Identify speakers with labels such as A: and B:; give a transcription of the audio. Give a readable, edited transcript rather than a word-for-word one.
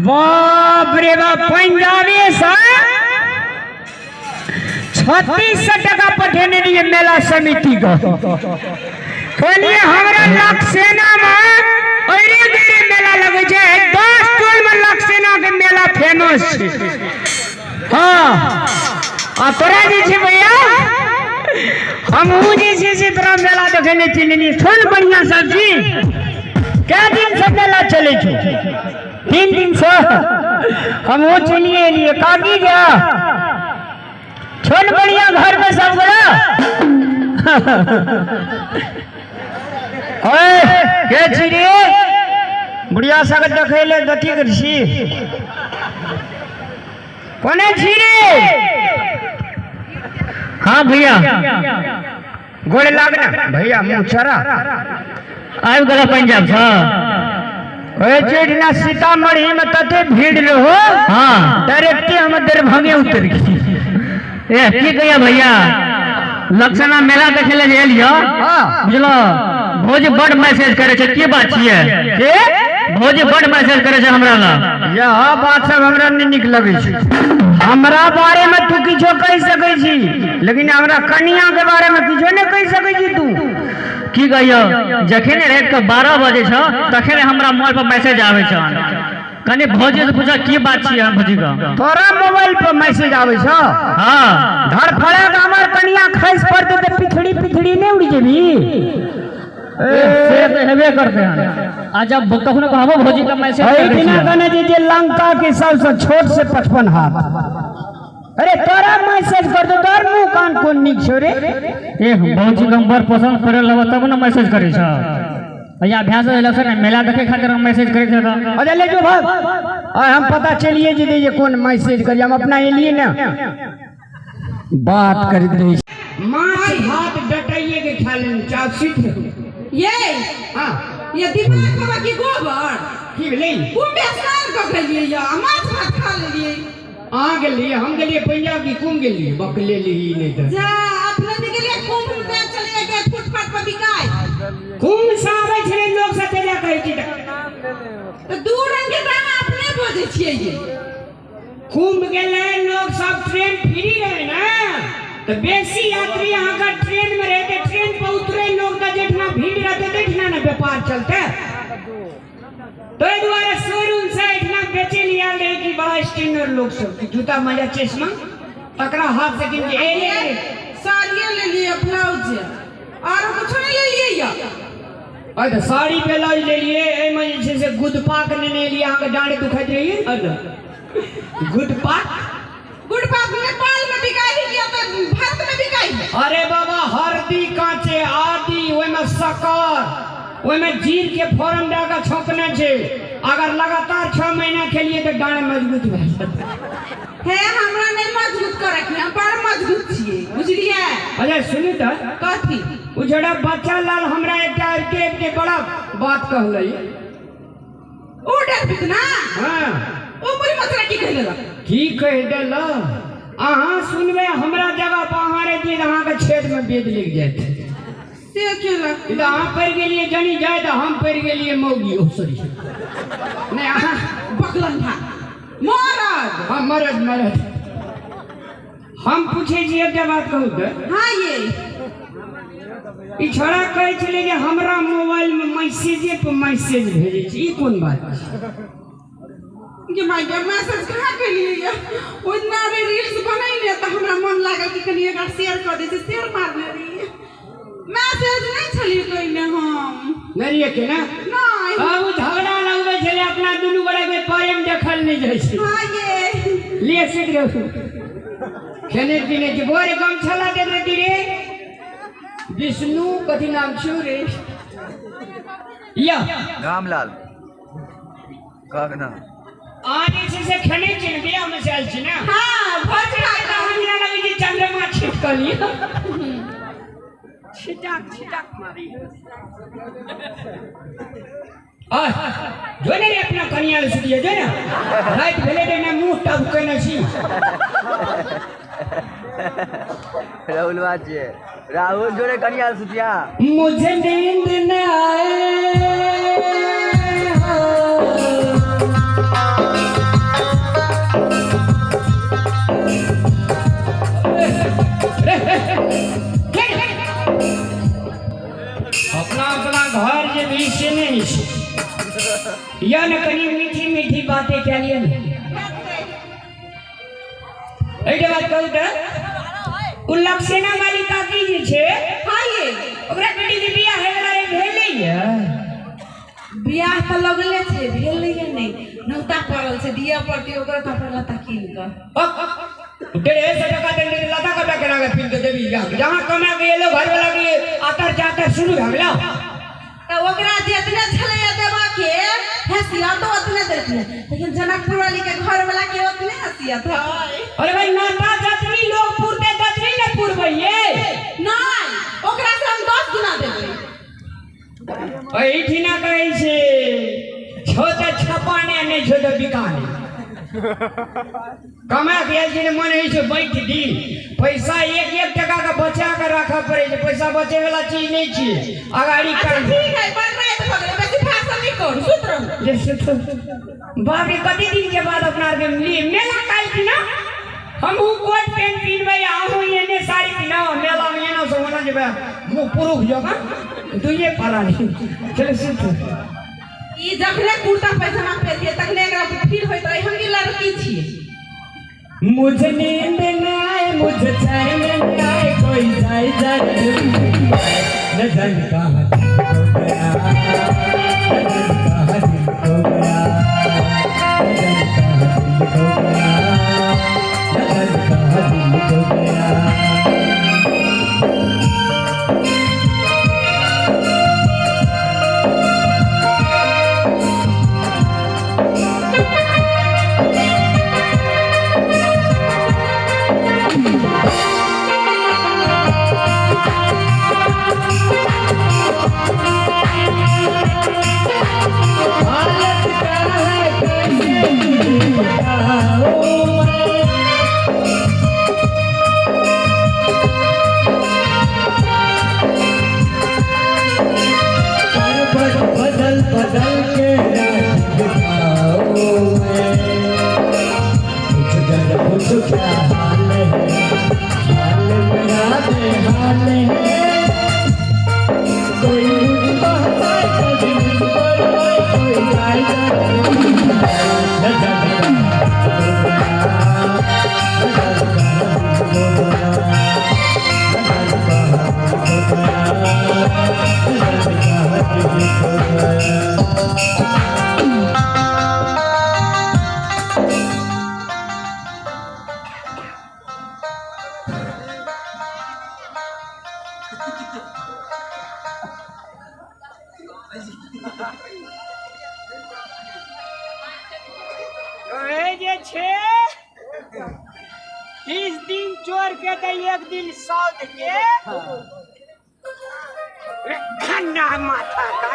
A: बाप रे बाप पंजाबी सा 3600 टका पठेने लिए मेला समिति को कहलिए हमरा लक्सेना में अरे गरे मेला लगे छे 10 टोल में लक्सेना के मेला फेमस छे। हां आ तोरा जी छे भैया हम जे से तोरा मेला देखे ने चिन्हनी सुन बढ़िया सब्जी क्या दिन से मेला चले छे 3 दिन से हम वो चलिए लिए काटी गया छोड़ बढ़िया घर में सब बड़ा ओए के छिरे बुढ़िया सगत देखेले गति करसी कोने छिरे हाँ भैया गोले लागना भैया मुंह चरा आयु गला पंजाब सा ओए चेड़ना सीतामढ़ी में तते भीड़ रहो हां डायरेक्ट हम दरभंगे उतर गई ए की कहिया भैया लक्षणा मेला देखे ले लियो बुझलो भोज बड़ मैसेज करे छे की बात छिए के भोज बड़ मैसेज करे छे हमरा ला यह बात सब हमरा नहीं निक लगे छे हमरा बारे में तू किछो कह सकै छी लेकिन हमरा कन्या के बारे में किछो नहीं कह सकै छी तू की कहियो जखन रात के 12 बजे छ तखन हमरा मोबाइल पर मैसेज आवे छ कने भौजी से पूछा की बात छी हम भौजी का तोरा मोबाइल पर मैसेज आवे छ हां धर फड़ा के हमर कन्या खैस पड़ते त पिछड़ी नहीं उड़ी जेबी से तो हेबे करते हैं आ जब कखनो कहबो भौजी का मैसेज ए बिना कने जे लंका के सबसे छोट से 55 हाथ अरे तोरा मैसेज कर दो तोर मुंह कान कोन निक छो रे ए भौजी नंबर पसंद करे लबा तब न मैसेज करे छ भैया अभ्यास इलेक्शन मेला देखे खातिर हम मैसेज करे छ अरे ले जो भाग और हम पता चलिए जे ये कौन मैसेज करी हम अपना लिए ना बात कर दे माछ भात डटाइए के खा लेन चाप सीट
B: ये
A: हां
B: ये दिमाग बाबा की गोबर
A: की भेलै
B: कुंभ स्नान क गेलिए या माछ भात खा लेलिए
A: आ गेलिए हम गेलिए पंजाब की कुंभ गेलिए बकले ली नहीं त
B: जा अपने के लिए कुंभ में चले गए फुटपाथ पर बिकाय
A: कुंभ से आवे छले लोग से तेजा कहै छी
B: तो दू रंग के दाम अपने बोझे छिए ये
A: कुंभ गेले लोग सब ट्रेन फ्री रहे ना तो बेसी यात्री यहाँ का ट्रेन में रहते ट्रेन पर उतरे लोग का जितना भीड़ रहते देखना ना व्यापार चलते तो द्वारा शोरूम से इतना बेचे लिया ले कि बड़ा स्टैंडर्ड लोग सब जूता मजा चश्मा तकरा हाथ से किन ए
B: साड़ियां ले लिए ब्लाउज और कुछ नहीं ले लिए या
A: अरे साड़ी ब्लाउज ले लिए ए में जैसे गुदपाक ने लिए यहाँ का डांड दुखाई रही है गुदपाक
B: नेपाल में बिकाई किया तो भारत में बिकाई
A: अरे बाबा हल्दी कांचे आदि ओय में शक्कर ओय में जीर के फोरन डागा छोकने छे अगर लगातार 6 महीना खेलिए तो डांड मजबूत भ जात
B: है हमरा नहीं मजबूत करे के हम बड़ मजबूत छिए बुझलिए
A: अरे सुनी त
B: कथी
A: उजड़ा बच्चा लाल हमरा एकटा के बड़ा बात कहलै
B: ओ डर बितना
A: हां
B: ओ पूरी मसला की कह देला
A: की कह देला अहाँ सुनबे हमरा जगह पर अहाँ रे दिन अहाँ के छेद में बेद लग जात
B: से केला
A: इधर अहाँ पड़ गेलिए जनी जाय त हम पड़ गेलिए मौगी ओ सॉरी नहीं अहाँ
B: बकलन था मरद
A: हां मरद हम पूछे जी एक बात कहू त
B: हां ये
A: ई छोड़ा कहै छले जे हमरा मोबाइल में मैसेज पे मैसेज भेजे छी ई कोन बात
B: ये भाई जब मैसेज कहां के लिए या ओतना रे रील्स बनाई ले त हमरा मन लागल कि कनी एक शेयर कर दे शेयर मार ले रही मैसेज नहीं छली कोई ने हम
A: नहीं है के ना
B: नहीं
A: अब झगड़ा लगबे छले अपना दुनु बड़ा के प्रेम देखल नहीं जाय छै
B: हां ये
A: ले सीख रहू खेने पीने के बोरे कम छला दे रे विष्णु कथी नाम छौ रे या
C: रामलाल कागना
A: आने से खेने चिन बिया में से आल छी ना
B: हां भोज
A: हमरा हमरा लगे जे चंद्रमा छिटकली छिटक मारी जोने रे अपना कनिया ले सुतिए जो ना रात भेले दे ना मुंह टब कने छी
C: राहुल बाजे राहुल जोरे कनिया ले सुतिया
A: मुझे नींद न आए मीठी मीठी बातें क्या लिए एटे बात कहू त उ लक्ष्मणा वाली काकी जी छे
B: हाँ ये
A: ओकरा बेटी के बियाह है वाला भेलै या
B: बियाह तो लगले छे भेल नहीं नौता पड़ल से दिया पड़ती ओकरा कपड़ा लता कीन कर
A: तेरे से टका देने लता कपड़ा करा के फिर के देवी जहां कमा के ये लोग घर वाला के आतर जातर शुरू हो गया
B: तो ओकरा जितने छले देवा के हसिया तो उतने देती लेकिन जनकपुर वाली के घर वाला के उतने हसिया था
A: अरे भाई नाता जतनी लोग पुरते जतनी न पुरबइए
B: नहीं ओकरा से हम 10 गुना देबै
A: ऐठी ना कहै छे छोटे छपाने ने छोटे बिकाने कमा के जे मन है से बैठ दी पैसा एक एक टका का बचा के रखा पड़े छे पैसा बचे वाला चीज नहीं छे अगाड़ी कर
B: ठीक है पर रात भगले बेसी भाषण नहीं कर सुत रह
A: जैसे तो बाप रे कति दिन के बाद अपना के मिली मेला काल की ना हम कोट पेंट पीनबे आहो एने साड़ी पीना मेला में ना सो होना जेबे मुंह पुरुष जगह दुइये परानी चले सुत
B: ई जखने कुर्ता पैजामा पहनिए तखने एकरा फील होइत रही हम की लड़की छी
A: मुझे नींद न आए मुझे चैन न आए कोई जाए जाए न जाने कहाँ दिल खो गया न जाने कहाँ दिल खो गया न जाने कहाँ दिल खो गया न जाने कहाँ दिल खो गया जे छे 30 दिन चोर के तो एक दिन सौद के ठंडा माथा का